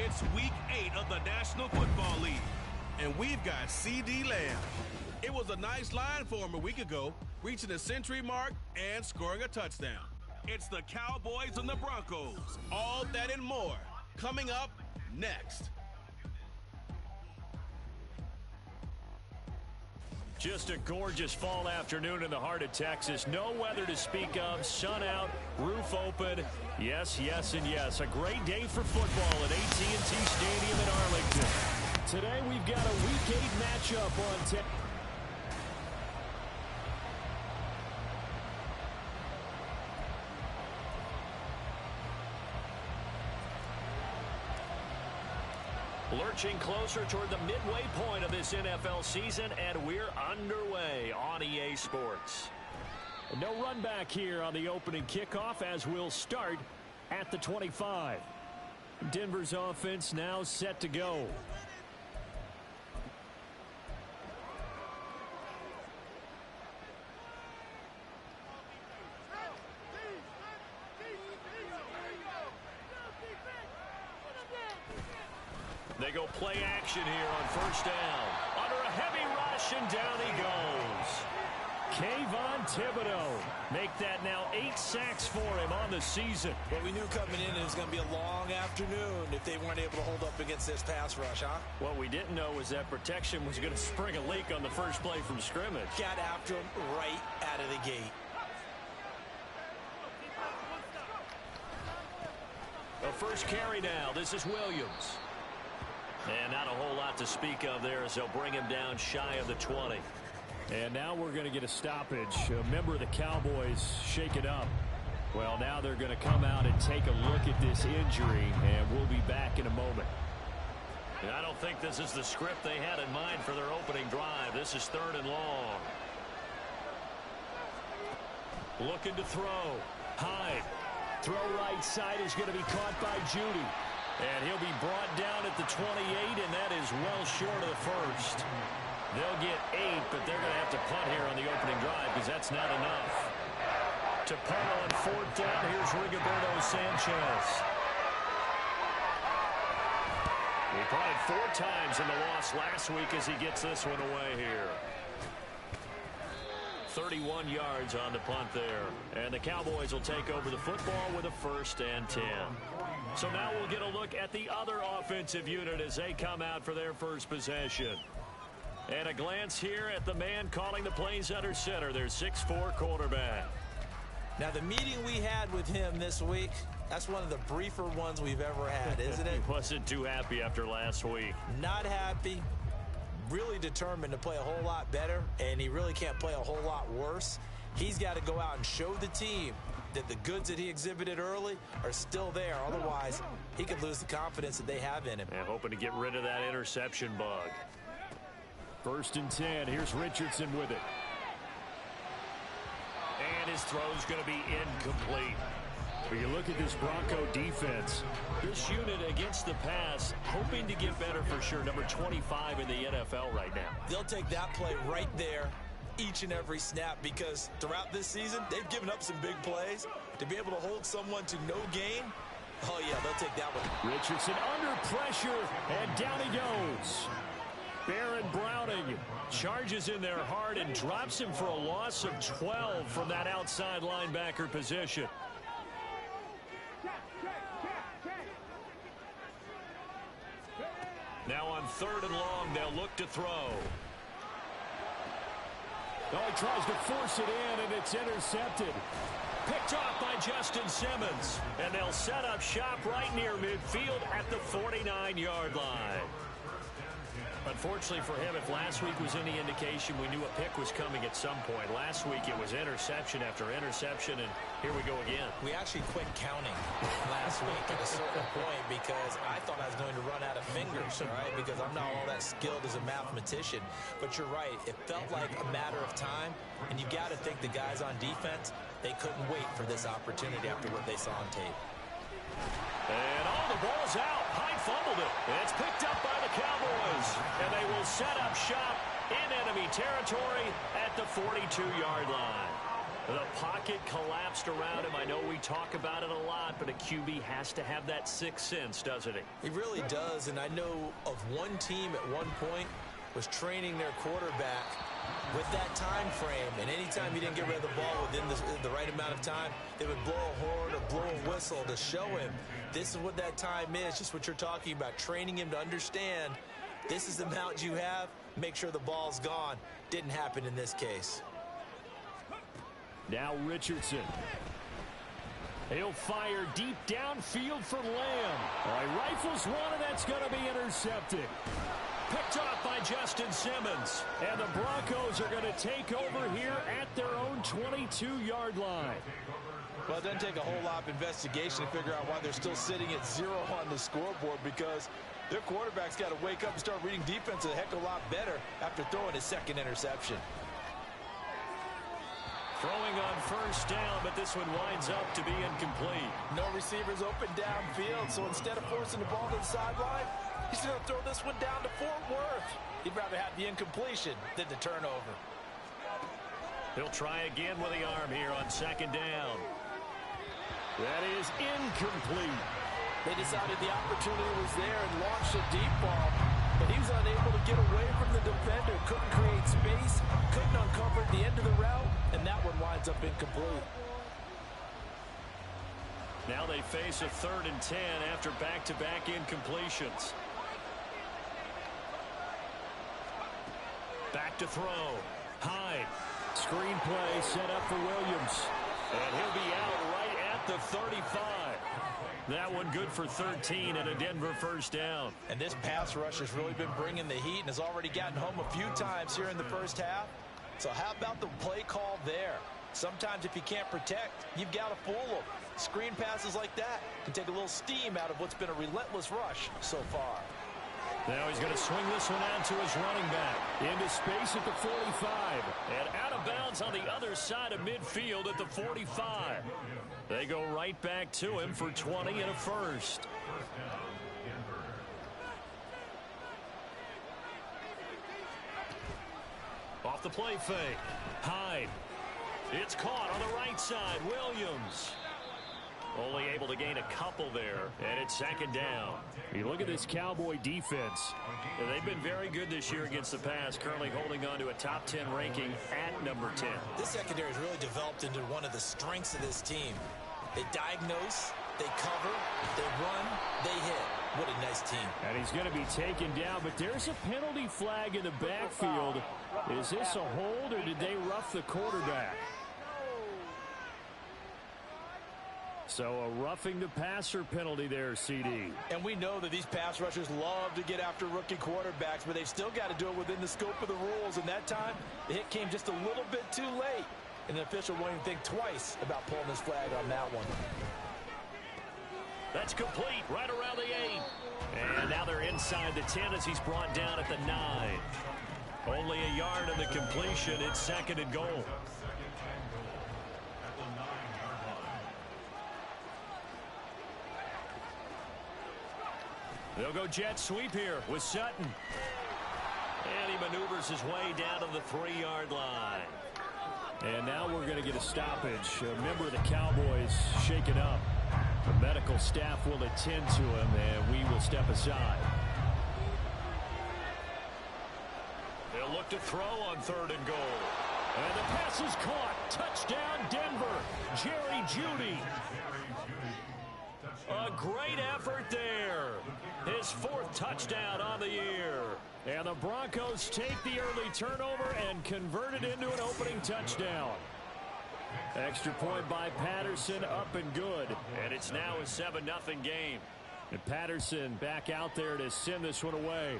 It's week 8 of the National Football League, and we've got C.D. Lamb. It was a nice line for him a week ago, reaching the century mark and scoring a touchdown. It's the Cowboys and the Broncos. All that and more coming up next. Just a gorgeous fall afternoon in the heart of Texas. No weather to speak of. Sun out, roof open. Yes, yes, and yes. A great day for football at AT&T Stadium in Arlington. Today we've got a week 8 matchup on Texas. Lurching closer toward the midway point of this NFL season, and we're underway on EA Sports. No run back here on the opening kickoff as we'll start at the 25. Denver's offense now set to go. They go play action here on first down. Under a heavy rush, and down he goes. Kayvon Thibodeau make that now 8 sacks for him on the season. Well, we knew coming in it was going to be a long afternoon if they weren't able to hold up against this pass rush, huh? What we didn't know was that protection was going to spring a leak on the first play from scrimmage. Got after him right out of the gate. The first carry now. This is Williams. And not a whole lot to speak of there as they'll bring him down shy of the 20. And now we're going to get a stoppage. A member of the Cowboys shaken up. Well, now they're going to come out and take a look at this injury, and we'll be back in a moment. And I don't think this is the script they had in mind for their opening drive. This is 3rd and long. Looking to throw. Hyde. Throw right side is going to be caught by Judy. And he'll be brought down at the 28, and that is well short of the first. They'll get 8, but they're going to have to punt here on the opening drive because that's not enough. To punt on 4th down, here's Rigoberto Sanchez. He punted 4 times in the loss last week as he gets this one away here. 31 yards on the punt there. And the Cowboys will take over the football with a 1st and 10. So now we'll get a look at the other offensive unit as they come out for their first possession. And a glance here at the man calling the plays under center, their 6'4" quarterback. Now, the meeting we had with him this week, that's one of the briefer ones we've ever had, isn't it? He wasn't too happy after last week. Not happy. Really determined to play a whole lot better, and he really can't play a whole lot worse. He's got to go out and show the team that the goods that he exhibited early are still there. Otherwise, he could lose the confidence that they have in him. And hoping to get rid of that interception bug. 1st and 10. Here's Richardson with it. And his throw's going to be incomplete. When you look at this Bronco defense, this unit against the pass, hoping to get better for sure. Number 25 in the NFL right now. They'll take that play right there each and every snap because throughout this season, they've given up some big plays. To be able to hold someone to no gain, oh, yeah, they'll take that one. Richardson under pressure, and down he goes. Baron Browning charges in there hard and drops him for a loss of 12 from that outside linebacker position. Now on 3rd and long, they'll look to throw. Oh, he tries to force it in, and it's intercepted. Picked off by Justin Simmons. And they'll set up shop right near midfield at the 49-yard line. Unfortunately for him, if last week was any indication, we knew a pick was coming at some point. Last week it was interception after interception, and here we go again. We actually quit counting last week at a certain point because I thought I was going to run out of fingers, all right, because I'm not all that skilled as a mathematician. But you're right. It felt like a matter of time, and you got to think the guys on defense, they couldn't wait for this opportunity after what they saw on tape. And the ball's out. Hyde fumbled it. It's picked up by the Cowboys. And they will set up shop in enemy territory at the 42-yard line. The pocket collapsed around him. I know we talk about it a lot, but a QB has to have that sixth sense, doesn't he? He really does, and I know of one team at one point was training their quarterback with that time frame, and anytime he didn't get rid of the ball within the right amount of time, they would blow a horn or blow a whistle to show him this is what that time is, just what you're talking about, training him to understand this is the amount you have, make sure the ball's gone. Didn't happen in this case. Now Richardson. He'll fire deep downfield for Lamb. He rifles one, and that's going to be intercepted. Picked off by Justin Simmons. And the Broncos are going to take over here at their own 22-yard line. Well, it doesn't take a whole lot of investigation to figure out why they're still sitting at 0 on the scoreboard, because their quarterback's got to wake up and start reading defense a heck of a lot better after throwing his second interception. Throwing on first down, but this one winds up to be incomplete. No receivers open downfield, so instead of forcing the ball to the sideline, he's going to throw this one down to Fort Worth. He'd rather have the incompletion than the turnover. He'll try again with the arm here on second down. That is incomplete. They decided the opportunity was there and launched a deep ball, but he was unable to get away from the defender. Couldn't create space, couldn't uncover the end of the route, and that one winds up incomplete. Now they face a 3rd and 10 after back-to-back incompletions. Back to throw. Hyde. Screen play set up for Williams. And he'll be out right at the 35. That one good for 13 and a Denver first down. And this pass rush has really been bringing the heat and has already gotten home a few times here in the first half. So how about the play call there? Sometimes if you can't protect, you've got to fool them. Screen passes like that can take a little steam out of what's been a relentless rush so far. Now he's going to swing this one out to his running back. Into space at the 45. And out of bounds on the other side of midfield at the 45. They go right back to him for 20 and a first. Off the play fake. Hyde. It's caught on the right side. Williams. Only able to gain a couple there, and it's second down. You look at this Cowboy defense. They've been very good this year against the pass, currently holding on to a top 10 ranking at number 10. This secondary has really developed into one of the strengths of this team. They diagnose, they cover, they run, they hit. What a nice team. And he's going to be taken down, but there's a penalty flag in the backfield. Is this a hold, or did they rough the quarterback? So a roughing the passer penalty there, CD. And we know that these pass rushers love to get after rookie quarterbacks, but they've still got to do it within the scope of the rules. And that time, the hit came just a little bit too late. And the official won't even think twice about pulling his flag on that one. That's complete right around the 8. And now they're inside the 10 as he's brought down at the 9. Only a yard of the completion. It's second and goal. They'll go jet sweep here with Sutton. And he maneuvers his way down to the 3-yard line. And now we're going to get a stoppage. A member of the Cowboys shaken up. The medical staff will attend to him, and we will step aside. They'll look to throw on 3rd and goal. And the pass is caught. Touchdown, Denver. Jerry Jeudy. A great effort there. His 4th touchdown on the year. And the Broncos take the early turnover and convert it into an opening touchdown. Extra point by Patterson, up and good. And it's now a 7-0 game. And Patterson back out there to send this one away.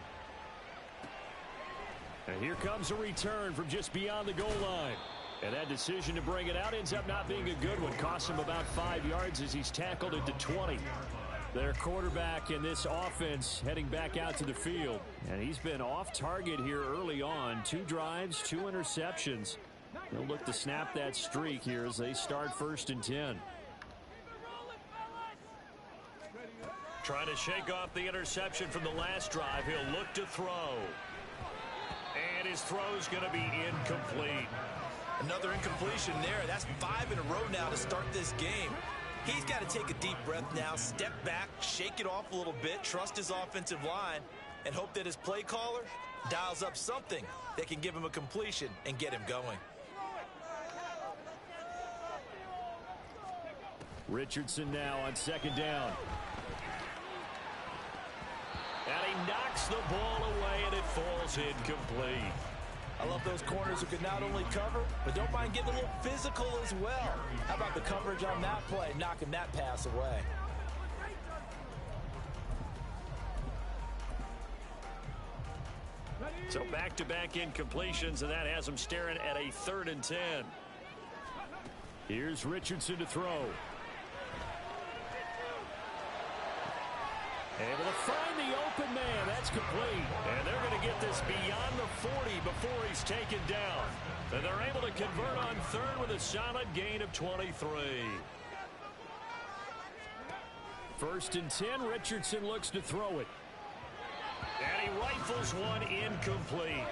And here comes a return from just beyond the goal line. And that decision to bring it out ends up not being a good one. Costs him about 5 yards as he's tackled it to 20. Their quarterback in this offense heading back out to the field. And he's been off target here early on. 2 drives, 2 interceptions. They'll look to snap that streak here as they start 1st and 10. Trying to shake off the interception from the last drive. He'll look to throw. And his throw's going to be incomplete. Another incompletion there. That's 5 in a row now to start this game. He's got to take a deep breath now, step back, shake it off a little bit, trust his offensive line, and hope that his play caller dials up something that can give him a completion and get him going. Richardson now on second down. And he knocks the ball away, and it falls incomplete. I love those corners who can not only cover, but don't mind getting a little physical as well. How about the coverage on that play, knocking that pass away? So back-to-back incompletions, and that has him staring at a 3rd and 10. Here's Richardson to throw. Able to find the open man. That's complete. And they're going to get this beyond the 40 before he's taken down. And they're able to convert on 3rd with a solid gain of 23. 1st and 10. Richardson looks to throw it. And he rifles one incomplete.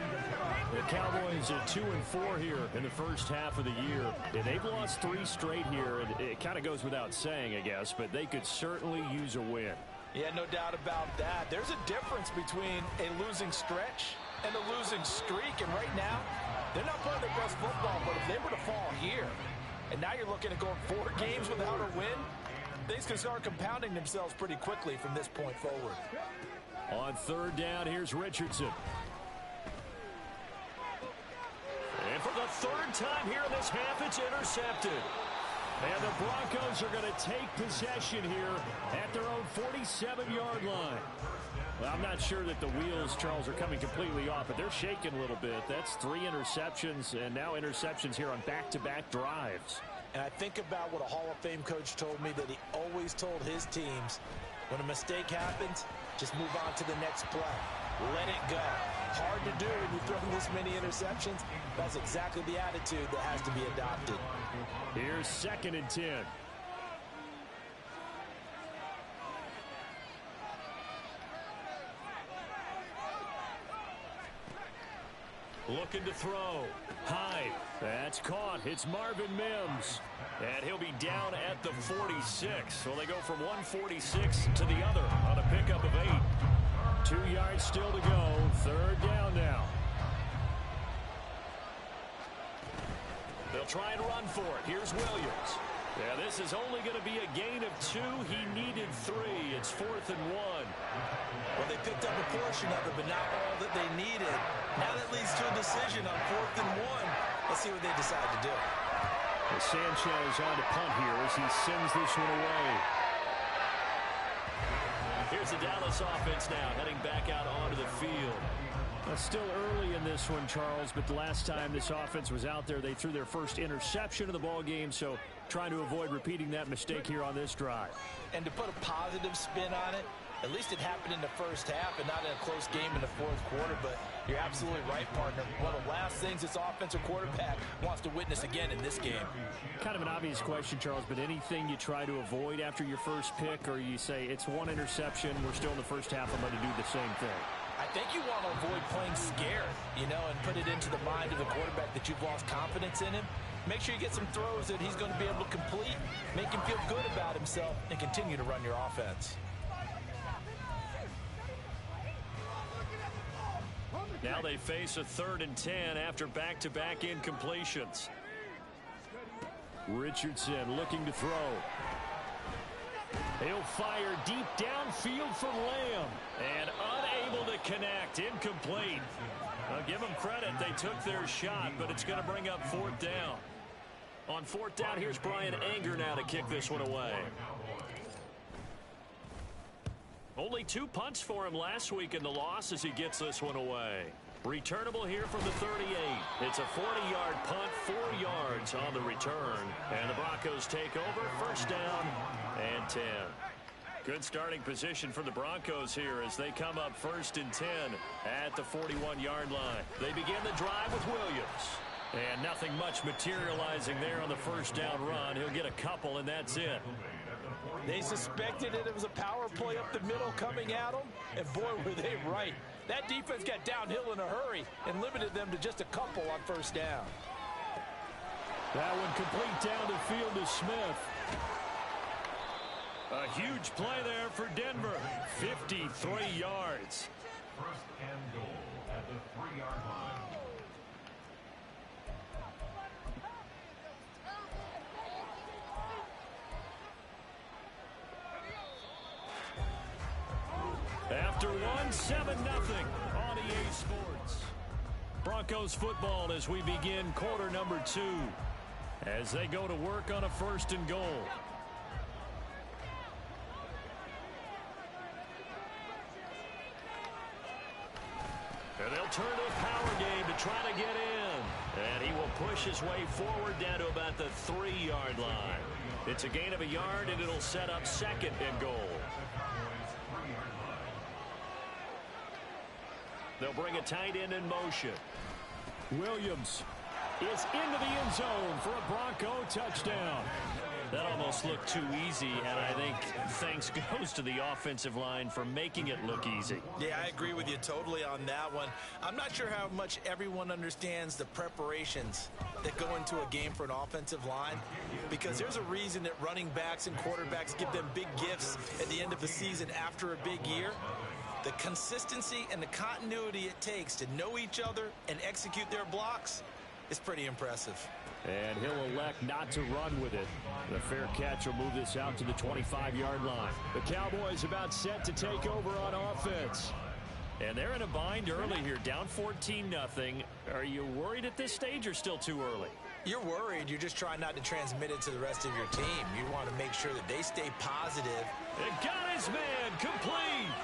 The Cowboys are 2-4 here in the first half of the year. And they've lost 3 straight here. And it kind of goes without saying, I guess, but they could certainly use a win. Yeah, no doubt about that. There's a difference between a losing stretch and a losing streak. And right now, they're not playing their best football, but if they were to fall here, and now you're looking at going 4 games without a win, things can start compounding themselves pretty quickly from this point forward. On 3rd down, here's Richardson. And for the 3rd time here in this half, it's intercepted. And the Broncos are going to take possession here at their own 47-yard line. Well, I'm not sure that the wheels, Charles, are coming completely off, but they're shaking a little bit. That's 3 interceptions, and now interceptions here on back-to-back drives. And I think about what a Hall of Fame coach told me, that he always told his teams, when a mistake happens, just move on to the next play. Let it go. Hard to do when you throw this many interceptions. That's exactly the attitude that has to be adopted. Here's 2nd and 10. Looking to throw. High. That's caught. It's Marvin Mims. And he'll be down at the 46. So they go from 146 to the other on a pickup of 8. 2 yards still to go. 3rd down now. They'll try and run for it. Here's Williams. Yeah, this is only going to be a gain of 2. He needed 3. It's 4th and 1. Well, they picked up a portion of it, but not all that they needed. Now that leads to a decision on 4th and 1. Let's see what they decide to do. Well, Sanchez on to punt here as he sends this one away. Here's the Dallas offense now, heading back out onto the field. Still early in this one, Charles, but the last time this offense was out there, they threw their first interception of the ball game, so trying to avoid repeating that mistake here on this drive. And to put a positive spin on it, at least it happened in the first half and not in a close game in the 4th quarter, but you're absolutely right, partner. One of the last things this offensive quarterback wants to witness again in this game. Kind of an obvious question, Charles, but anything you try to avoid after your first pick, or you say it's 1 interception, we're still in the first half, I'm going to do the same thing? I think you want to avoid playing scared, and put it into the mind of the quarterback that you've lost confidence in him. Make sure you get some throws that he's going to be able to complete, make him feel good about himself, and continue to run your offense. Now they face a 3rd and 10 after back-to-back incompletions. Richardson looking to throw. He'll fire deep downfield for Lamb. And unable to connect. Incomplete. I'll give them credit. They took their shot, but it's going to bring up 4th down. On 4th down, here's Brian Anger now to kick this one away. Only 2 punts for him last week in the loss as he gets this one away. Returnable here from the 38. It's a 40-yard punt, 4 yards on the return. And the Broncos take over, 1st down and 10. Good starting position for the Broncos here as they come up 1st and 10 at the 41-yard line. They begin the drive with Williams. And nothing much materializing there on the 1st down run. He'll get a couple, and that's it. They suspected it was a power play up the middle coming at them, and boy, were they right. That defense got downhill in a hurry and limited them to just a couple on 1st down. That one complete down the field to Smith. A huge play there for Denver. 53 yards. First and goal at the 3-yard line. After one, 7-0 on EA Sports. Broncos football as we begin quarter number 2. As they go to work on a first and goal. And they'll turn to a power game to try to get in. And he will push his way forward down to about the 3-yard line. It's a gain of a yard, and it'll set up second and goal. They'll bring a tight end in motion. Williams is into the end zone for a Bronco touchdown. That almost looked too easy, and I think thanks goes to the offensive line for making it look easy. Yeah, I agree with you totally on that one. I'm not sure how much everyone understands the preparations that go into a game for an offensive line, because there's a reason that running backs and quarterbacks give them big gifts at the end of the season after a big year. The consistency and the continuity it takes to know each other and execute their blocks is pretty impressive. And he'll elect not to run with it. The fair catch will move this out to the 25-yard line. The Cowboys about set to take over on offense. And they're in a bind early here, down 14-0. Are you worried at this stage or still too early? You're worried. You're just trying not to transmit it to the rest of your team. You want to make sure that they stay positive. And got his man complete.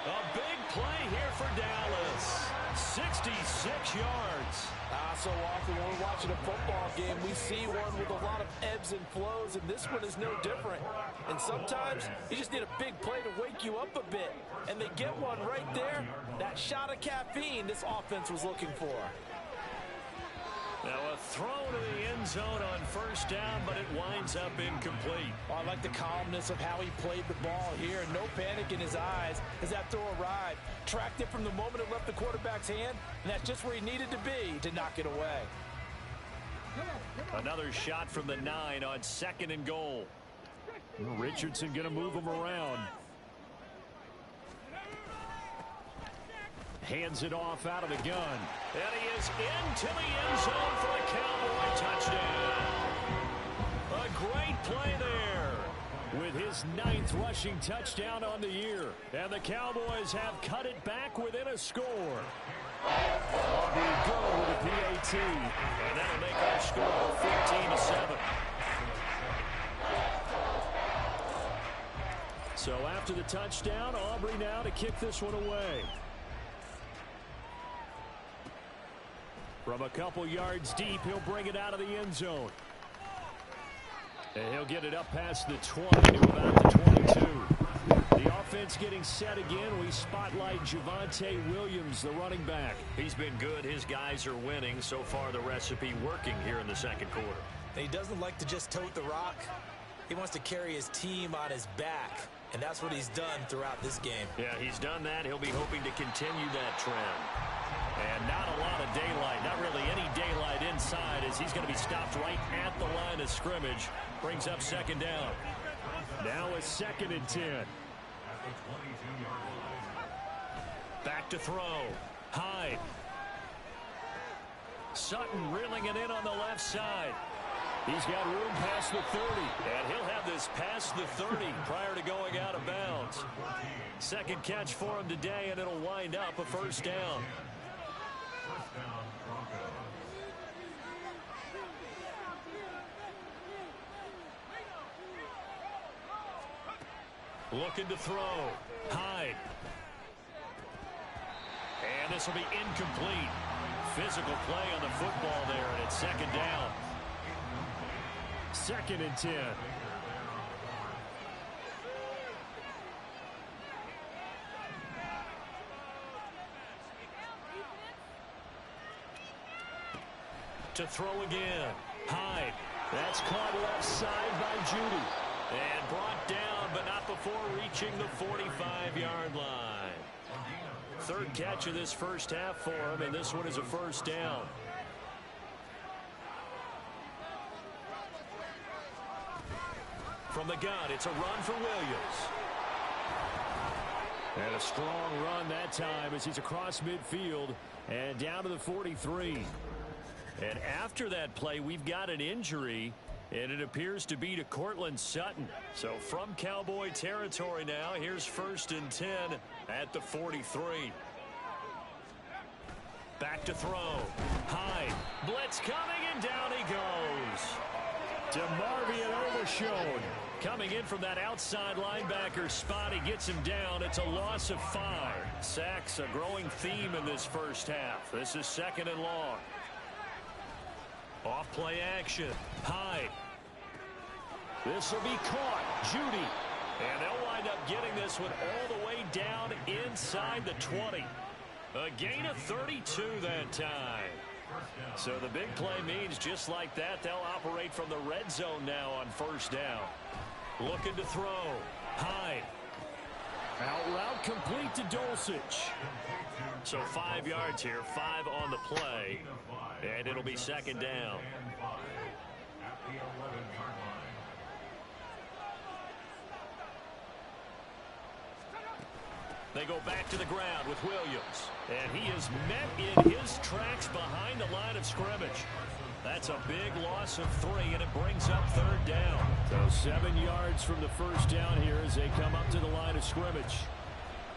A big play here for Dallas. 66 yards. So often when we're watching a football game, we see one with a lot of ebbs and flows, and this one is no different. And sometimes you just need a big play to wake you up a bit. And they get one right there. That shot of caffeine this offense was looking for. Now a throw to the end zone on first down, but it winds up incomplete. Well, I like the calmness of how he played the ball here. No panic in his eyes as that throw arrived. Tracked it from the moment it left the quarterback's hand, and that's just where he needed to be to knock it away. Another shot from the 9 on second and goal. Richardson going to move him around. Hands it off out of the gun. And he is into the end zone for a Cowboy touchdown. A great play there with his 9th rushing touchdown on the year. And the Cowboys have cut it back within a score. They go with a PAT. And that'll make our score 14-7. So after the touchdown, Aubrey now to kick this one away. From a couple yards deep, he'll bring it out of the end zone. And he'll get it up past the 20 to about the 22. The offense getting set again. We spotlight Javonte Williams, the running back. He's been good. His guys are winning. So far, the recipe working here in the second quarter. He doesn't like to just tote the rock. He wants to carry his team on his back. And that's what he's done throughout this game. Yeah, he's done that. He'll be hoping to continue that trend. And not a lot of daylight, not really any daylight inside, as he's going to be stopped right at the line of scrimmage. Brings up second down. Now a 2nd and 10. Back to throw. Hyde. Sutton reeling it in on the left side. He's got room past the 30. And he'll have this past the 30 prior to going out of bounds. Second catch for him today, and it'll wind up a first down. Looking to throw. Hyde. And this will be incomplete. Physical play on the football there, and it's second down. 2nd and 10. To throw again. Hyde. That's caught left side by Judy. And brought down, but not before reaching the 45-yard line. 3rd catch of this first half for him, and this one is a first down. From the gun, it's a run for Williams. And a strong run that time as he's across midfield and down to the 43. And after that play, we've got an injury, and it appears to be to Cortland Sutton. So from Cowboy territory now, here's 1st and 10 at the 43. Back to throw. Hyde. Blitz coming, and down he goes. DeMarvion Overshown coming in from that outside linebacker spot. He gets him down. It's a loss of 5. Sacks a growing theme in this first half. This is 2nd and long. Off play action. Hyde. This will be caught. Judy. And they'll wind up getting this one all the way down inside the 20. A gain of 32 that time. So the big play means just like that, they'll operate from the red zone now on 1st down. Looking to throw. Hyde. Out route complete to Dulcich. So 5 yards here, 5 on the play. And it'll be 2nd down. They go back to the ground with Williams. And he is met in his tracks behind the line of scrimmage. That's a big loss of 3, and it brings up 3rd down. So 7 yards from the 1st down here as they come up to the line of scrimmage.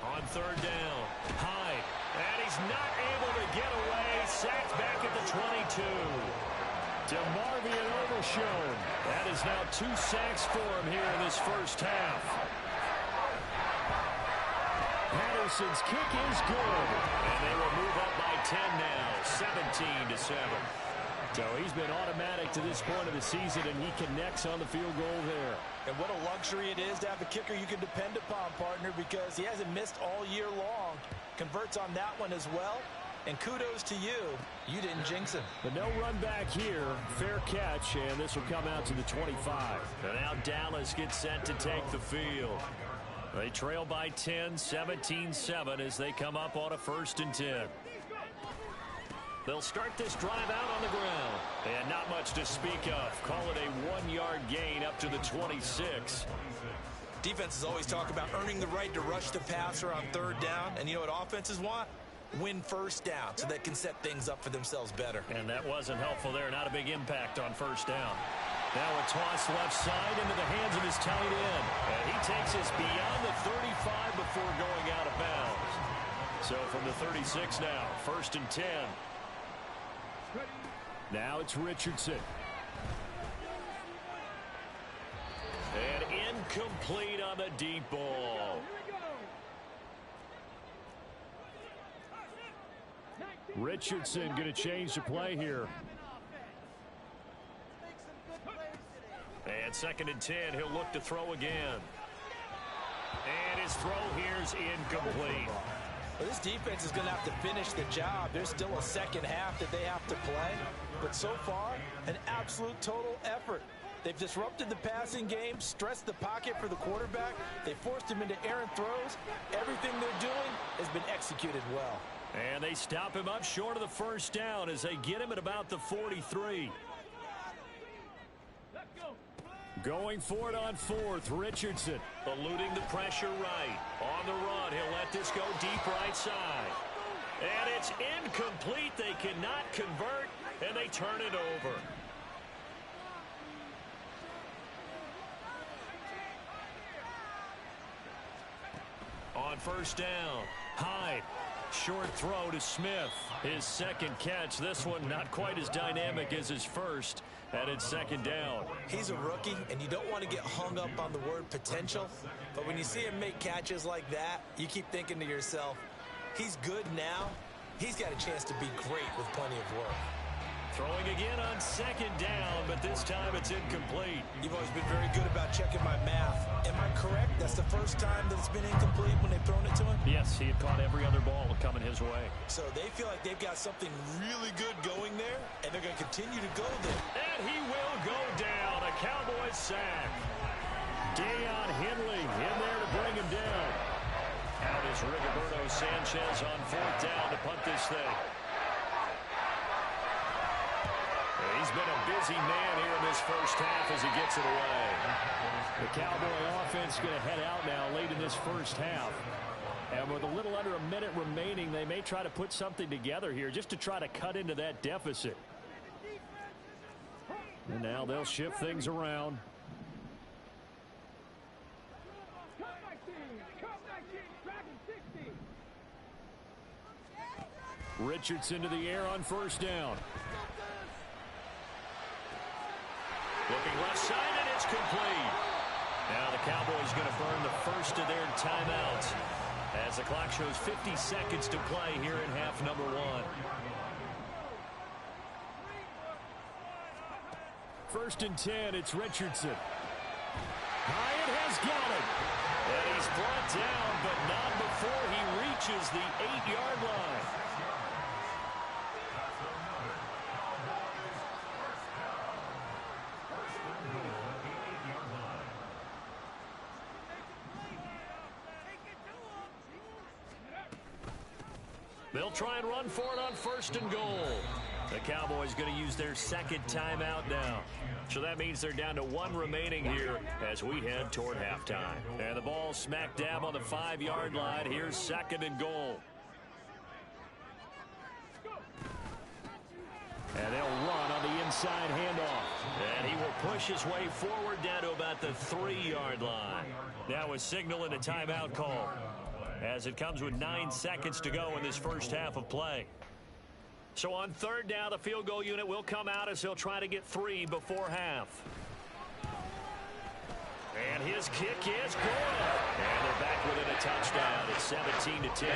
On 3rd down, Hyde. And he's not able to get away. Sacked back at the 22. DeMarvion Overshown. That is now 2 sacks for him here in this first half. Patterson's kick is good. And they will move up by 10 now, 17-7. So he's been automatic to this point of the season, and he connects on the field goal there. And what a luxury it is to have a kicker you can depend upon, partner, because he hasn't missed all year long. Converts on that one as well. And kudos to you. You didn't jinx him. But no run back here. Fair catch, and this will come out to the 25. And now Dallas gets set to take the field. They trail by 10, 17-7 as they come up on a 1st and 10. They'll start this drive out on the ground. And not much to speak of. Call it a 1-yard gain up to the 26. Defenses always talk about earning the right to rush the passer on 3rd down. And you know what offenses want? Win 1st down so they can set things up for themselves better. And that wasn't helpful there. Not a big impact on 1st down. Now a toss left side into the hands of his tight end. And he takes us beyond the 35 before going out of bounds. So from the 36 now, 1st and 10. Now it's Richardson. And incomplete on the deep ball. Richardson going to change the play here. And 2nd and 10, he'll look to throw again. And his throw here's incomplete. Well, this defense is going to have to finish the job. There's still a 2nd half that they have to play. But so far, an absolute total effort. They've disrupted the passing game, stressed the pocket for the quarterback. They forced him into errant throws. Everything they're doing has been executed well. And they stop him up short of the 1st down as they get him at about the 43. Going for it on 4th, Richardson. Eluding the pressure right. On the run, he'll let this go deep right side. And it's incomplete. They cannot convert, and they turn it over. On 1st down, Hyde. Short throw to Smith. His 2nd catch. This one not quite as dynamic as his first. And it's 2nd down. He's a rookie, and you don't want to get hung up on the word potential. But when you see him make catches like that, you keep thinking to yourself, he's good now. He's got a chance to be great with plenty of work. Throwing again on 2nd down, but this time it's incomplete. You've always been very good about checking my math. Am I correct? That's the first time that it's been incomplete when they've thrown it to him? Yes, he had caught every other ball coming his way. So they feel like they've got something really good going there, and they're going to continue to go there. And he will go down. A Cowboys sack. Deion Henley in there to bring him down. Out is Rigoberto Sanchez on 4th down to punt this thing. He he's been a busy man here in this first half as he gets it away. The Cowboy offense going to head out now late in this first half. And with a little under a minute remaining, they may try to put something together here just to try to cut into that deficit. And now they'll shift things around. Richardson to the air on first down. Looking left side, and it's complete. Now the Cowboys going to burn the first of their timeouts as the clock shows 50 seconds to play here in half number 1. First and 10, it's Richardson. Hyatt has got it. And he's brought down, but not before he reaches the 8-yard line. They'll try and run for it on first and goal. The Cowboys going to use their second timeout now. So that means they're down to 1 remaining here as we head toward halftime. And the ball smack dab on the 5-yard line. Here's second and goal. And they'll run on the inside handoff. And he will push his way forward down to about the 3-yard line. Now a signal and a timeout call, as it comes with 9 seconds to go in this first half of play. So on third down, the field goal unit will come out as he'll try to get 3 before half. And his kick is good. And they're back within a touchdown. It's 17-10.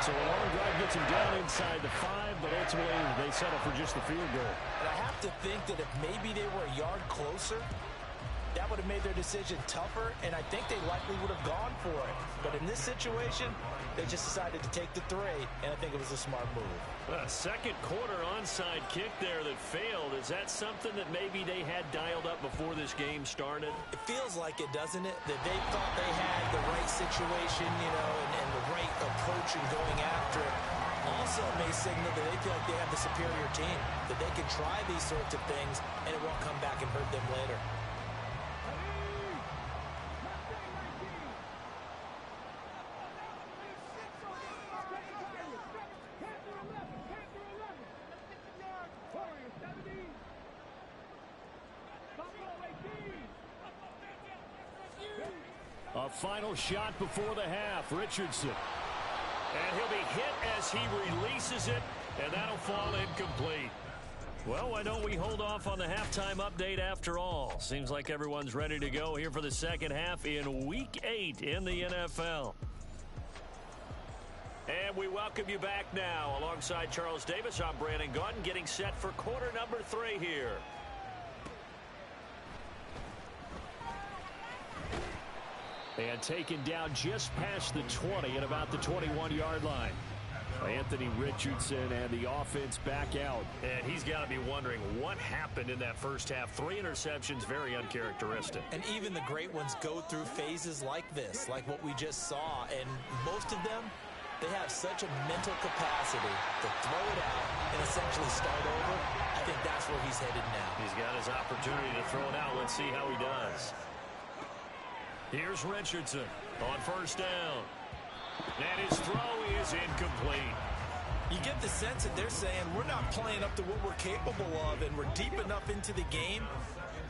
So a long drive gets him down inside the 5, but ultimately they settle for just the field goal. And I have to think that if maybe they were a yard closer, that would have made their decision tougher, and I think they likely would have gone for it. But in this situation, they just decided to take the 3, and I think it was a smart move. A second quarter onside kick there that failed. Is that something that maybe they had dialed up before this game started? It feels like it, doesn't it? That they thought they had the right situation, you know, and the right approach in going after it. Also may signal that they feel like they have the superior team, that they can try these sorts of things, and it won't come back and hurt them later. A final shot before the half, Richardson. And he'll be hit as he releases it, and that'll fall incomplete. Well, why don't we hold off on the halftime update after all? Seems like everyone's ready to go here for the second half in Week 8 in the NFL. And we welcome you back now. Alongside Charles Davis, I'm Brandon Gaudin, getting set for quarter number 3 here. And taken down just past the 20 at about the 21-yard line. Anthony Richardson and the offense back out. And he's got to be wondering what happened in that first half. 3 interceptions, very uncharacteristic. And even the great ones go through phases like this, like what we just saw. And most of them, they have such a mental capacity to throw it out and essentially start over. I think that's where he's headed now. He's got his opportunity to throw it out. Let's see how he does. Here's Richardson on first down. And his throw is incomplete. You get the sense that they're saying we're not playing up to what we're capable of, and we're deep enough into the game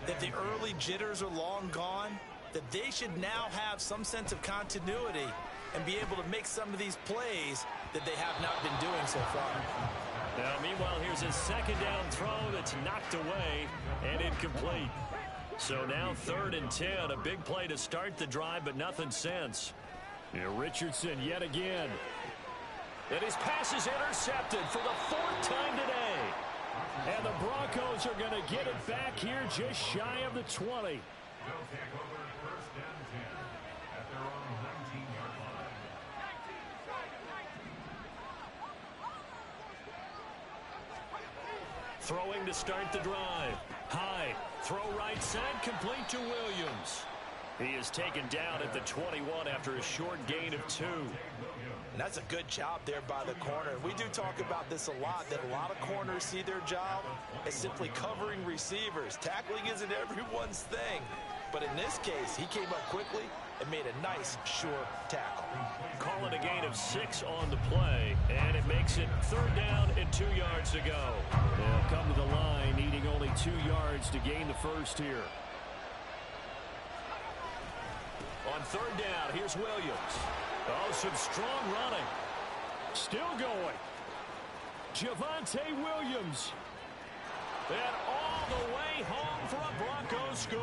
that the early jitters are long gone, that they should now have some sense of continuity and be able to make some of these plays that they have not been doing so far. Now, meanwhile, here's his second down throw that's knocked away and incomplete. So now 3rd and 10, a big play to start the drive, but nothing since. Richardson yet again. And his pass is intercepted for the 4th time today. And the Broncos are going to get it back here just shy of the 20. They'll take over 1st and 10 at their own 19-yard line. Throwing to start the drive. High. Throw right side, complete to Williams. He is taken down at the 21 after a short gain of 2. And that's a good job there by the corner. We do talk about this a lot, that a lot of corners see their job as simply covering receivers. Tackling isn't everyone's thing. But in this case, he came up quickly and made a nice, sure tackle. Call it a gain of 6 on the play, and it makes it 3rd down and 2 yards to go. They'll come to the line, needing only 2 yards to gain the first here. On 3rd down, here's Williams. Oh, some strong running. Still going. Javonte Williams. And all the way home for a Broncos score.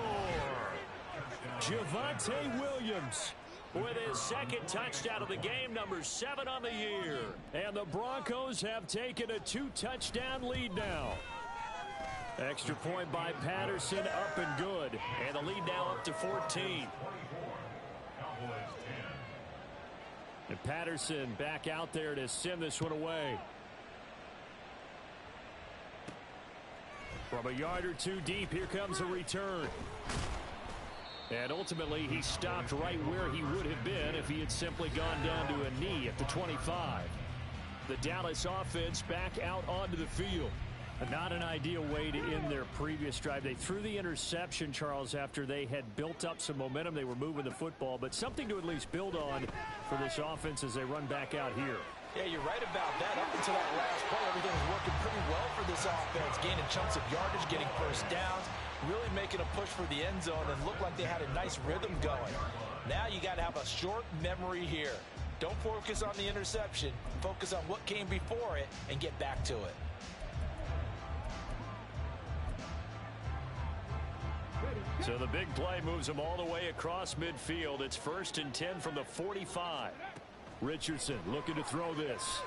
Javonte Williams with his 2nd touchdown of the game, number 7 on the year. And the Broncos have taken a 2-touchdown lead now. Extra point by Patterson, up and good. And the lead now up to 14. And Patterson back out there to send this one away. From a yard or 2 deep, here comes a return. And ultimately, he stopped right where he would have been if he had simply gone down to a knee at the 25. The Dallas offense back out onto the field. Not an ideal way to end their previous drive. They threw the interception, Charles, after they had built up some momentum. They were moving the football, but something to at least build on for this offense as they run back out here. Yeah, you're right about that. Up until that last play, everything was working pretty well for this offense. Gaining chunks of yardage, getting first downs, really making a push for the end zone, and looked like they had a nice rhythm going. Now you got to have a short memory here. Don't focus on the interception. Focus on what came before it and get back to it. So the big play moves them all the way across midfield. It's 1st and 10 from the 45. Richardson looking to throw this.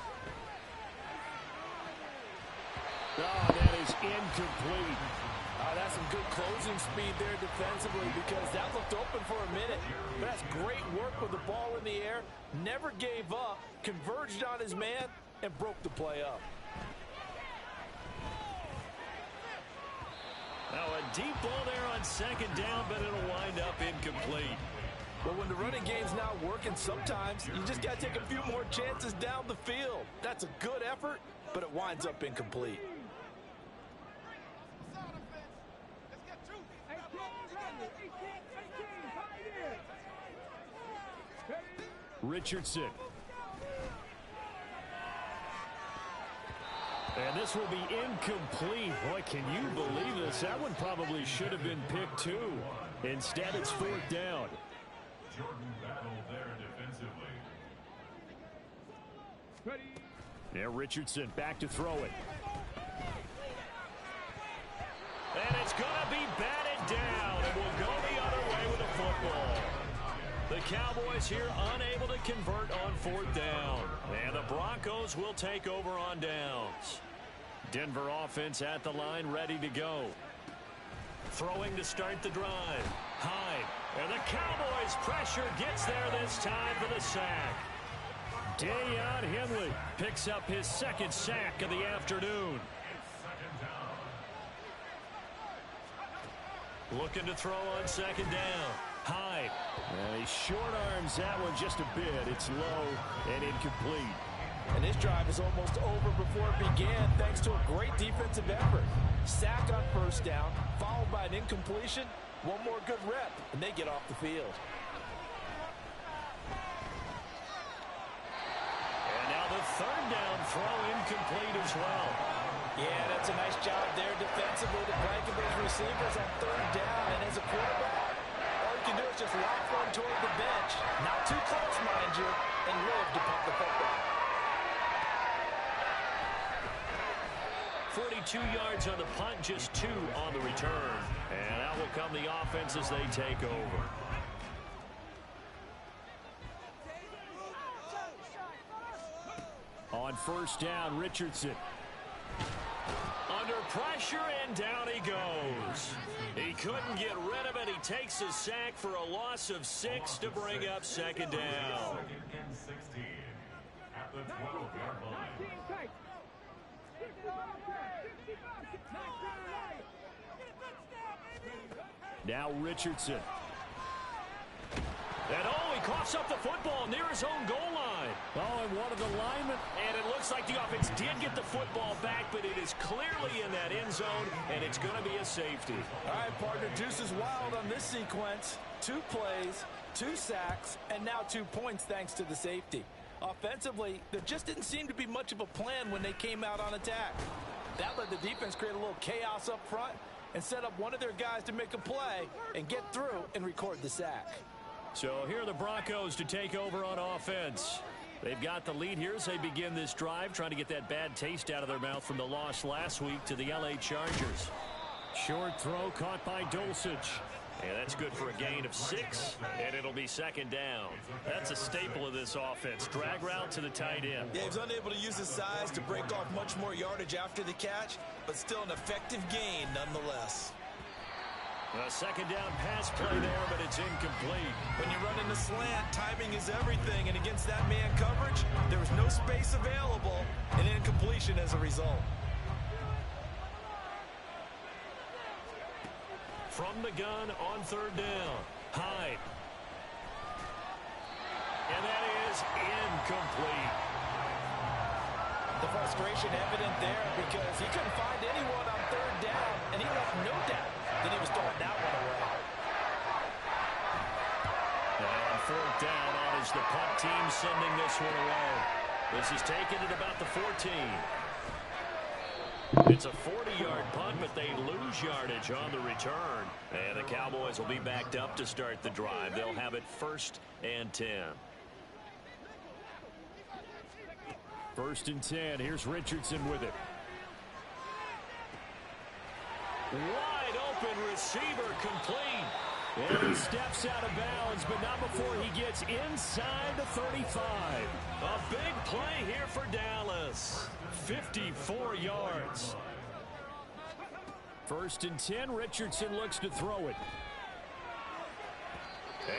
Oh, that is incomplete. That's some good closing speed there defensively, because that looked open for a minute. But that's great work with the ball in the air. Never gave up, converged on his man, and broke the play up. Now a deep ball there on 2nd down, but it'll wind up incomplete. But when the running game's not working, sometimes you just got to take a few more chances down the field. That's a good effort, but it winds up incomplete. Richardson. And this will be incomplete. Boy, can you believe this? That one probably should have been picked too. Instead, it's 4th down. Jordan battle there defensively. Now Richardson back to throw it. And it's going to be batted down. And will go the other way with the football. The Cowboys here unable to convert on 4th down. And the Broncos will take over on downs. Denver offense at the line, ready to go. Throwing to start the drive. Hyde. And the Cowboys pressure gets there this time for the sack. Dayon Henley picks up his 2nd sack of the afternoon. Looking to throw on 2nd down. Hyde. And he short arms that one just a bit. It's low and incomplete. And this drive is almost over before it began, thanks to a great defensive effort. Sack on 1st down, followed by an incompletion. One more good rep, and they get off the field. And now the 3rd down throw incomplete as well. Yeah, that's a nice job there defensively to blanket those receivers on 3rd down. And as a quarterback, all you can do is just lock one toward the bench. Not too close, mind you, and live to punt the football. 42 yards on the punt, just 2 on the return. And out will come the offense as they take over. On 1st down, Richardson. Under pressure, and down he goes. He couldn't get rid of it. He takes a sack for a loss of 6 to bring up 2nd down. 2nd and 16 at the 12-yard line. Now Richardson. And he coughs up the football near his own goal line. line. Oh, and one of the linemen. And it looks like the offense did get the football back, but it is clearly in that end zone, and it's going to be a safety. All right, partner, deuce is wild on this sequence. 2 plays, 2 sacks, and now 2 points thanks to the safety. Offensively, there just didn't seem to be much of a plan when they came out on attack. That let the defense create a little chaos up front and set up one of their guys to make a play and get through and record the sack. So here are the Broncos to take over on offense. They've got the lead here as they begin this drive, trying to get that bad taste out of their mouth from the loss last week to the LA Chargers. Short throw caught by Dulcich. And that's good for a gain of 6, and it'll be second down. That's a staple of this offense. Drag route to the tight end. Yeah, he's unable to use his size to break off much more yardage after the catch, but still an effective gain nonetheless. A second down pass play there, but it's incomplete. When you run in the slant, timing is everything, and against that man coverage, there was no space available, and incompletion as a result. From the gun on third down. Hyde. And that is incomplete. The frustration evident there because he couldn't find anyone on third down, and he left no doubt that he was throwing that one away. And fourth down on is the punt team sending this one away. This is taken at about the 14. It's a 40-yard punt, but they lose yardage on the return. And the Cowboys will be backed up to start the drive. They'll have it 1st and 10. 1st and 10. Here's Richardson with it. Wide open receiver complete. And he steps out of bounds, but not before he gets inside the 35. A big play here for Dallas. 54 yards. 1st and 10. Richardson looks to throw it.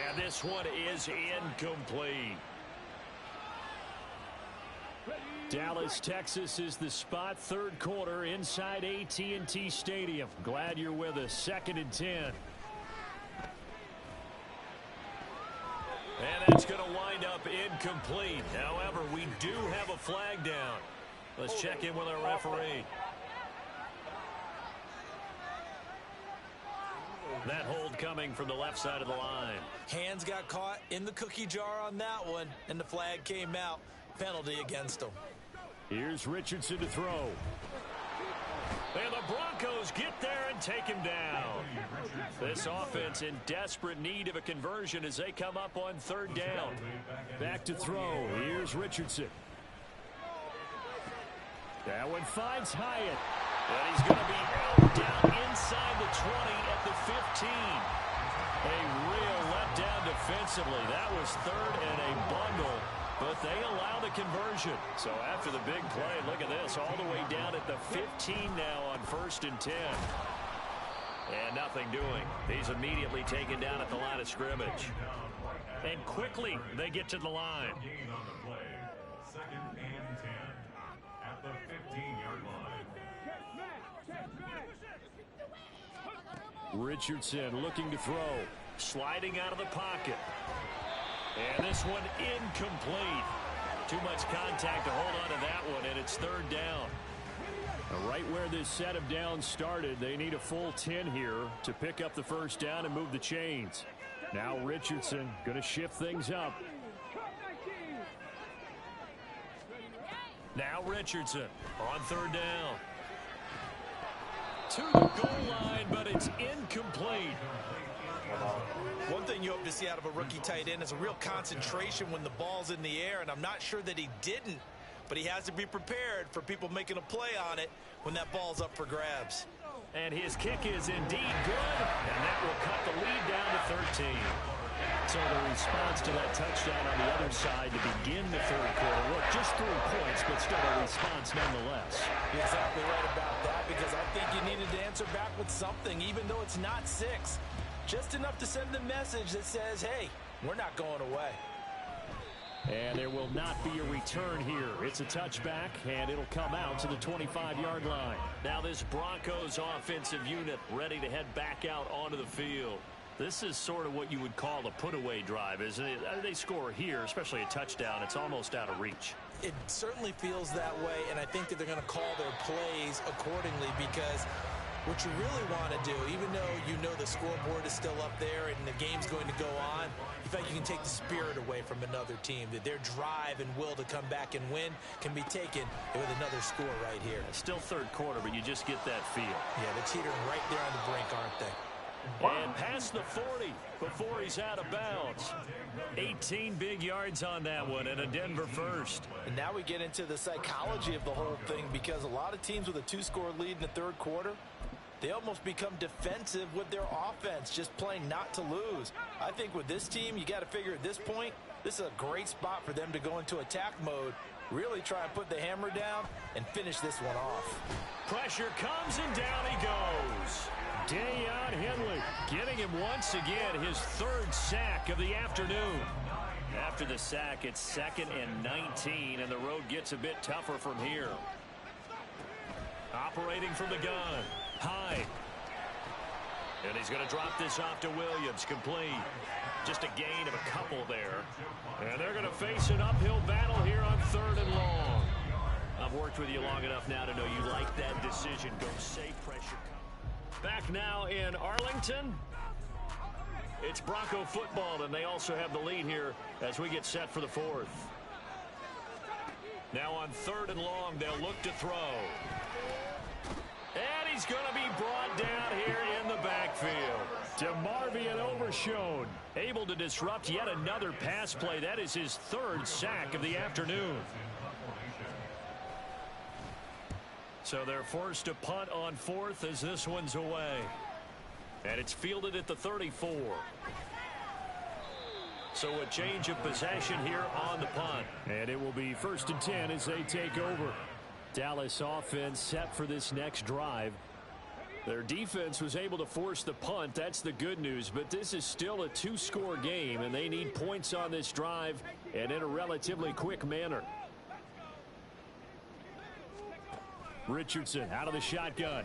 And this one is incomplete. Dallas, Texas is the spot. 3rd quarter inside AT&T Stadium. Glad you're with us. 2nd and 10. And that's going to wind up incomplete. However, we do have a flag down. Let's check in with our referee. That hold coming from the left side of the line. Hands got caught in the cookie jar on that one, and the flag came out. Penalty against him. Here's Richardson to throw. And the Broncos get there and take him down. This offense in desperate need of a conversion as they come up on 3rd down. Back to throw. Here's Richardson. That one finds Hyatt. And he's going to be out down inside the 20 at the 15. A real letdown defensively. That was 3rd and a bundle. But they allow the conversion. So after the big play, look at this. All the way down at the 15 now on 1st and 10. And nothing doing. He's immediately taken down at the line of scrimmage. And quickly they get to the line. 2nd and 10 at the 15-yard line. Richardson looking to throw. Sliding out of the pocket. And this one incomplete. Too much contact to hold on to that one, and it's 3rd down. Right where this set of downs started, they need a full 10 here to pick up the 1st down and move the chains. Now Richardson going to shift things up. Now Richardson on 3rd down. To the goal line, but it's incomplete. One thing you hope to see out of a rookie tight end is a real concentration when the ball's in the air, and I'm not sure that he didn't, but he has to be prepared for people making a play on it when that ball's up for grabs. And his kick is indeed good, and that will cut the lead down to 13. So the response to that touchdown on the other side to begin the 3rd quarter. Look, just 3 points, but still a response nonetheless. You're exactly right about that, because I think you needed to answer back with something, even though it's not 6. Just enough to send the message that says, hey, we're not going away. And there will not be a return here. It's a touchback, and it'll come out to the 25-yard line. Now this Broncos offensive unit ready to head back out onto the field. This is sort of what you would call a put-away drive, isn't it? They score here, especially a touchdown. It's almost out of reach. It certainly feels that way, and I think that they're going to call their plays accordingly, because what you really want to do, even though you know the scoreboard is still up there and the game's going to go on, you feel like you can take the spirit away from another team, that their drive and will to come back and win can be taken with another score right here. It's still third quarter, but you just get that feel. Yeah, they're teetering right there on the brink, aren't they? And past the 40 before he's out of bounds. 18 big yards on that one, and a Denver first. And now we get into the psychology of the whole thing, because a lot of teams with a 2-score lead in the third quarter, they almost become defensive with their offense, just playing not to lose. I think with this team, you got to figure at this point, this is a great spot for them to go into attack mode, really try and put the hammer down and finish this one off. Pressure comes, and down he goes. Dayon Henley getting him once again, his third sack of the afternoon. After the sack, it's 2nd and 19, and the road gets a bit tougher from here. Operating from the gun, Hyde. And he's going to drop this off to Williams, complete. Just a gain of a couple there. And they're going to face an uphill battle here on 3rd and long. I've worked with you long enough now to know you like that decision. Go safe, pressure. Back now in Arlington. It's Bronco football, and they also have the lead here as we get set for the 4th. Now on 3rd and long, they'll look to throw. And he's going to be brought down here in the backfield. DeMarvion Overshown, able to disrupt yet another pass play. That is his 3rd sack of the afternoon. So they're forced to punt on 4th as this one's away. And it's fielded at the 34. So a change of possession here on the punt. And it will be 1st and 10 as they take over. Dallas offense set for this next drive. Their defense was able to force the punt. That's the good news. But this is still a 2-score game, and they need points on this drive and in a relatively quick manner. Richardson out of the shotgun.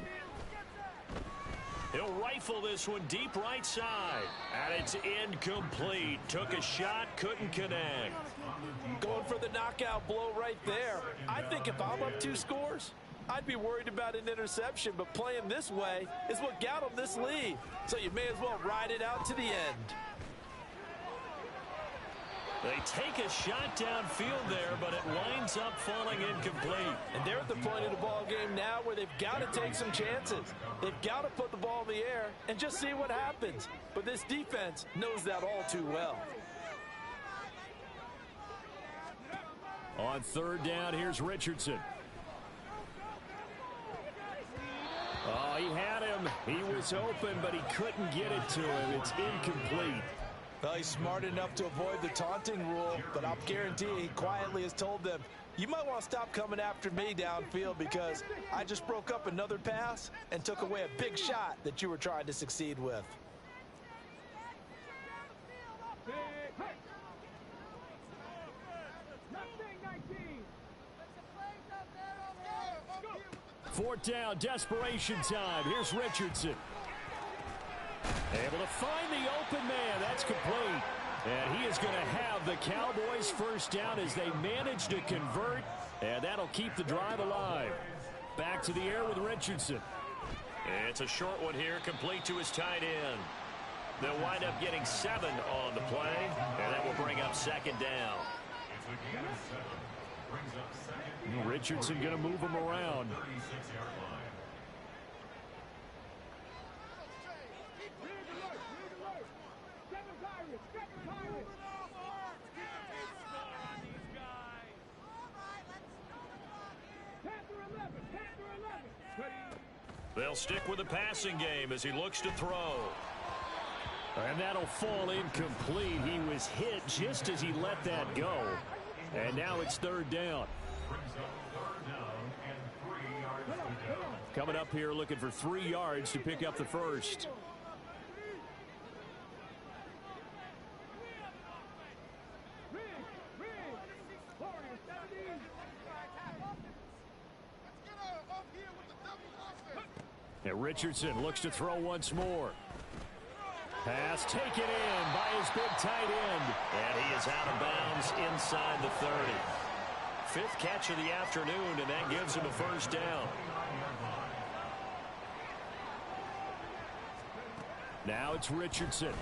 He'll rifle this one deep right side. And it's incomplete. Took a shot, couldn't connect. Going for the knockout blow right there. I think if I'm up 2 scores, I'd be worried about an interception, but playing this way is what got them this lead. So you may as well ride it out to the end. They take a shot downfield there, but it winds up falling incomplete. And they're at the point of the ball game now where they've got to take some chances. They've got to put the ball in the air and just see what happens. But this defense knows that all too well. On 3rd down, here's Richardson. Oh, he had him. He was open, but he couldn't get it to him. It's incomplete. Well, he's smart enough to avoid the taunting rule, but I'll guarantee he quietly has told them, you might want to stop coming after me downfield, because I just broke up another pass and took away a big shot that you were trying to succeed with. Fourth down, desperation time. Here's Richardson. Able to find the open man. That's complete. And he is going to have the Cowboys first down as they manage to convert. And that'll keep the drive alive. Back to the air with Richardson. It's a short one here, complete to his tight end. They'll wind up getting 7 on the play. And that will bring up 2nd down. Richardson going to move him around. They'll stick with the passing game as he looks to throw. And that'll fall incomplete. He was hit just as he let that go. And now it's 3rd down. Coming up here looking for 3 yards to pick up the first. And Richardson looks to throw once more. Pass taken in by his big tight end. And he is out of bounds inside the 30. Fifth catch of the afternoon, and that gives him a first down. Now it's Richardson.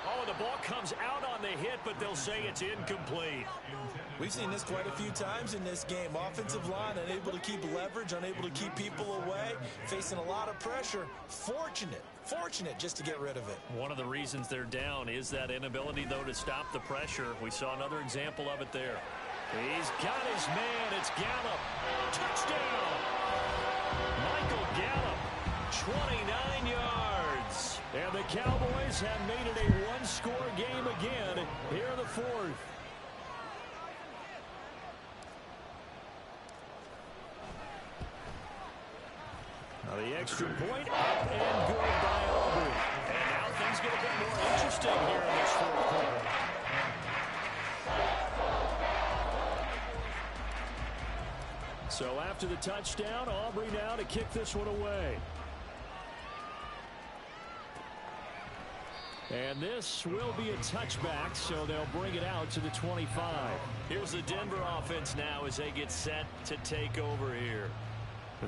Oh, the ball comes out on the hit, but they'll say it's incomplete. We've seen this quite a few times in this game. Offensive line unable to keep leverage, unable to keep people away, facing a lot of pressure. Fortunate just to get rid of it. One of the reasons they're down is that inability, though, to stop the pressure. We saw another example of it there. He's got his man. It's Gallup. Touchdown! Michael Gallup, 29 yards. And the Cowboys have made it a one-score game again here in the fourth. Now the extra point up and good by Aubrey. And now things get a bit more interesting here in this fourth quarter. So after the touchdown, Aubrey now to kick this one away. And this will be a touchback, so they'll bring it out to the 25. Here's the Denver offense now as they get set to take over here.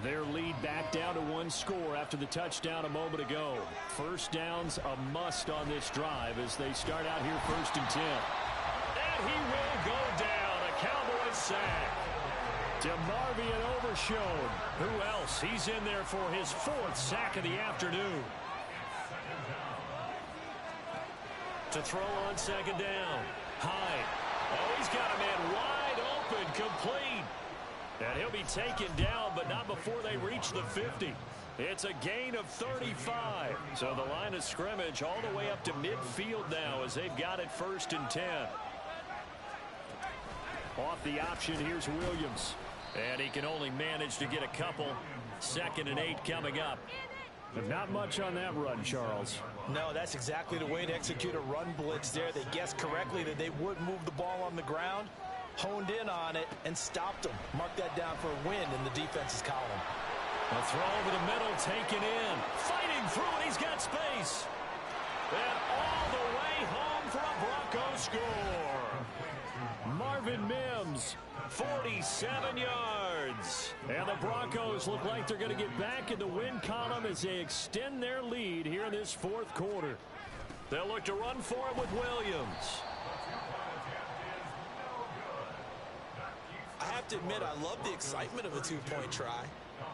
Their lead back down to one score after the touchdown a moment ago. First down's a must on this drive as they start out here 1st and 10. And he will go down. A Cowboys sack. DeMarvion Overshown. Who else? He's in there for his 4th sack of the afternoon. To throw on 2nd down. Hyde. Oh, he's got a man wide open, complete. And he'll be taken down, but not before they reach the 50. It's a gain of 35. So the line of scrimmage all the way up to midfield now as they've got it 1st and 10. Off the option, here's Williams. And he can only manage to get a couple. 2nd and 8 coming up. But not much on that run, Charles. No, that's exactly the way to execute a run blitz there. They guessed correctly that they would move the ball on the ground, honed in on it, and stopped them. Mark that down for a win in the defense's column. A throw over the middle, taken in. Fighting through, and he's got space. And all the way home for a Bronco score. Marvin Mims, 47 yards. And the Broncos look like they're going to get back in the win column as they extend their lead here in this 4th quarter. They'll look to run for it with Williams. I have to admit, I love the excitement of a two-point try.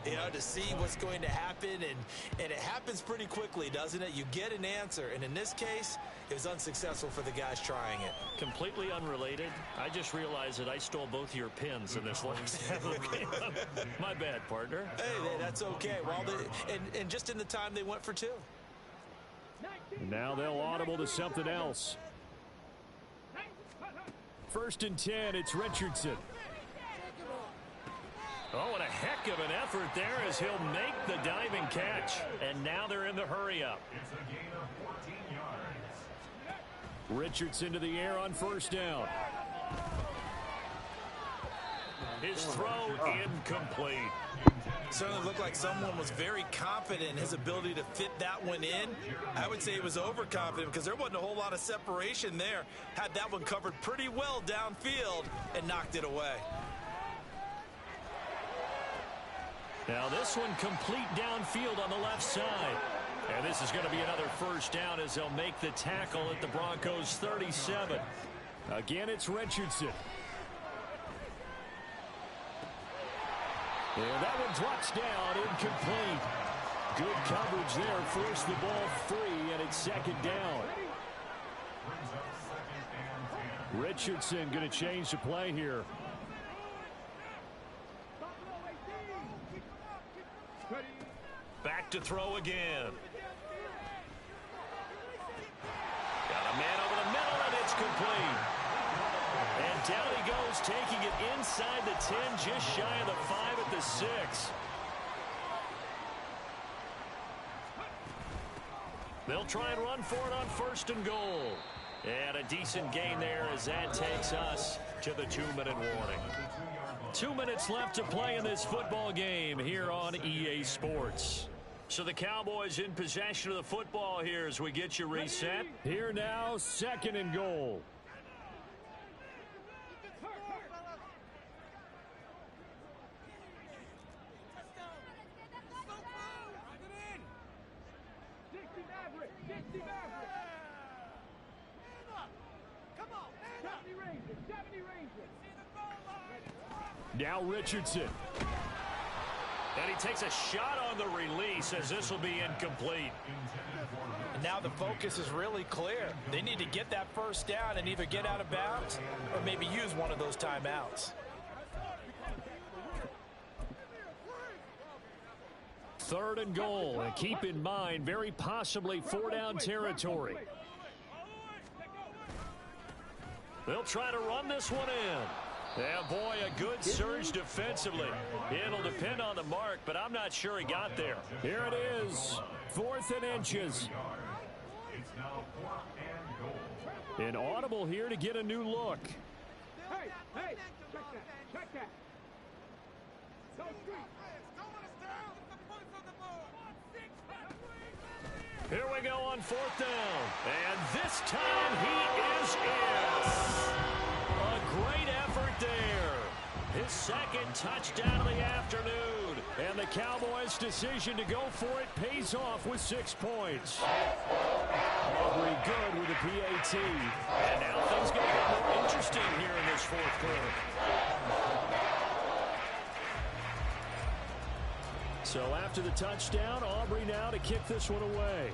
You know, to see what's going to happen, and it happens pretty quickly, doesn't it? You get an answer, and in this case, it was unsuccessful for the guys trying it. Completely unrelated. I just realized that I stole both your pins in this last game. My bad, partner. Hey, that's okay. Well, and just in the time they went for 2. Now they'll audible to something else. 1st and 10, it's Richardson. Oh, and a heck of an effort there as he'll make the diving catch. And now they're in the hurry-up. It's a gain of 14 yards. Richardson to the air on 1st down. His throw incomplete. Certainly looked like someone was very confident in his ability to fit that one in. I would say he was overconfident because there wasn't a whole lot of separation there. Had that one covered pretty well downfield and knocked it away. Now this one complete downfield on the left side. And this is going to be another 1st down as they'll make the tackle at the Broncos 37. Again, it's Richardson. And that one drops down, incomplete. Good coverage there, forced the ball free, and it's 2nd down. Richardson going to change the play here. Back to throw again. Got a man over the middle, and it's complete. And down he goes, taking it inside the 10, just shy of the 5 at the 6. They'll try and run for it on 1st and goal. And a decent gain there as that takes us to the 2-minute warning. 2 minutes left to play in this football game here on EA Sports. So the Cowboys in possession of the football here as we get you reset. Here now, 2nd and goal. Now Richardson. And he takes a shot on the release as this will be incomplete. And now the focus is really clear. They need to get that first down and either get out of bounds or maybe use one of those timeouts. 3rd and goal. And keep in mind, very possibly 4-down territory. They'll try to run this one in. Yeah, boy, a good surge defensively. It'll depend on the mark, but I'm not sure he got there. Here it is, 4th and inches. It's now 4th and goal. An audible here to get a new look. Hey, check that. Go street. Here we go on 4th down. And this time he is in. A great effort there. His 2nd touchdown of the afternoon. And the Cowboys' decision to go for it pays off with 6 points. Aubrey good with the PAT. And now things get a bit more interesting here in this 4th quarter. So after the touchdown, Aubrey now to kick this one away.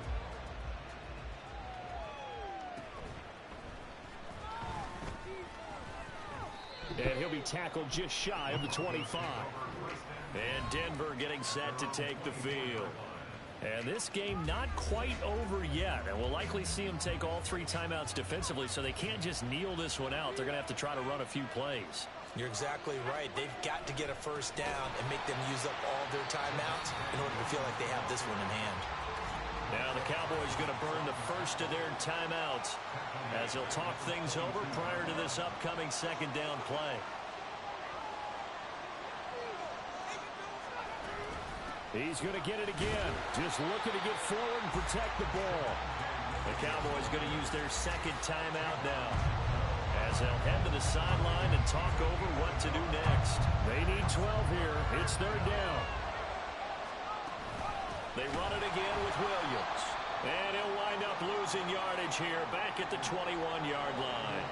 And he'll be tackled just shy of the 25. And Denver getting set to take the field. And this game not quite over yet. And we'll likely see them take all 3 timeouts defensively, so they can't just kneel this one out. They're going to have to try to run a few plays. You're exactly right. They've got to get a first down and make them use up all their timeouts in order to feel like they have this one in hand. Now the Cowboys going to burn the first of their timeouts as they'll talk things over prior to this upcoming 2nd down play. He's going to get it again. Just looking to get forward and protect the ball. The Cowboys going to use their 2nd timeout now as they'll head to the sideline and talk over what to do next. They need 12 here. It's 3rd down. They run it again with Williams. And he'll wind up losing yardage here back at the 21-yard line.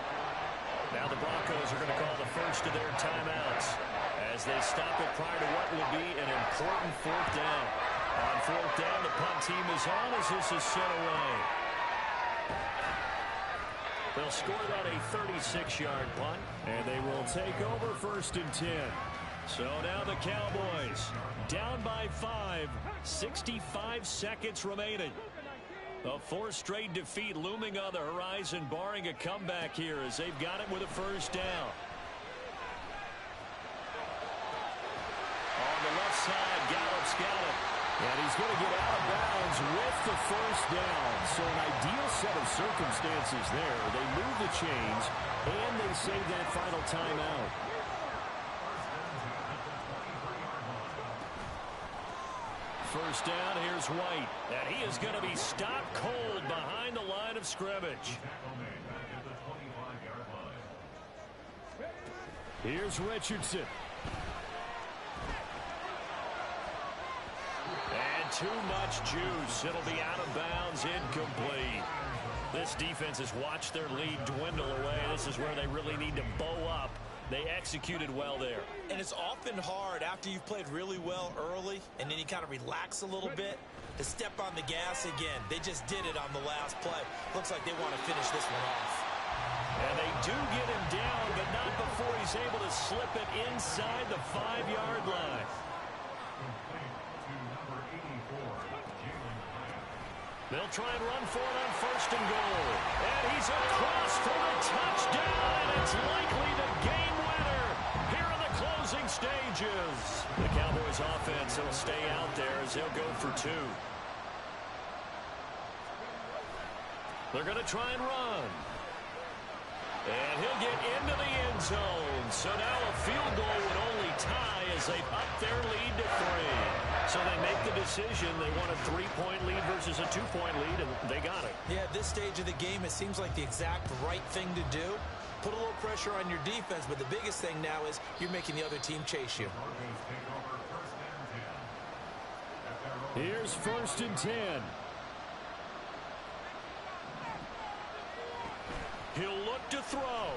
Now the Broncos are going to call the first of their timeouts as they stop it prior to what will be an important 4th down. On 4th down, the punt team is on as this is sent away. They'll score that a 36-yard punt, and they will take over 1st and 10. So now the Cowboys down by 5, 65 seconds remaining. A 4th straight defeat looming on the horizon, barring a comeback here as they've got it with a first down. On the left side, Gallup's got it. And he's going to get out of bounds with the first down. So an ideal set of circumstances there. They move the chains, and they save that final timeout. First down, here's White. And he is going to be stopped cold behind the line of scrimmage. Here's Richardson. And too much juice. It'll be out of bounds, incomplete. This defense has watched their lead dwindle away. This is where they really need to bow up. They executed well there. And it's often hard after you've played really well early and then you kind of relax a little bit to step on the gas again. They just did it on the last play. Looks like they want to finish this one off. And they do get him down, but not before he's able to slip it inside the 5-yard line. They'll try and run for it on 1st and goal. And he's across for the touchdown, and it's likely the game winner here in the closing stages. The Cowboys offense will stay out there as they'll go for 2. They're going to try and run. And he'll get into the end zone. So now a field goal would only tie as they've upped their lead to 3. So they make the decision. They want a 3-point lead versus a 2-point lead, and they got it. Yeah, at this stage of the game, it seems like the exact right thing to do. Put a little pressure on your defense, but the biggest thing now is you're making the other team chase you. Here's 1st and 10. He'll look to throw.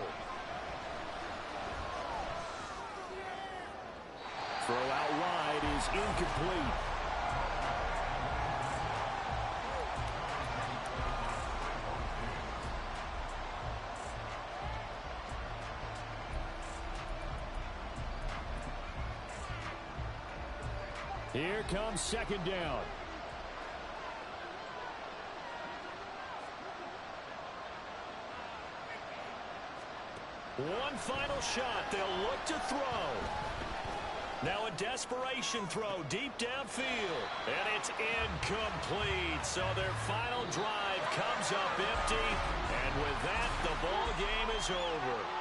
Throw out wide is incomplete. Here comes 2nd down. One final shot. They'll look to throw. Now a desperation throw deep downfield. And it's incomplete. So their final drive comes up empty. And with that, the ball game is over.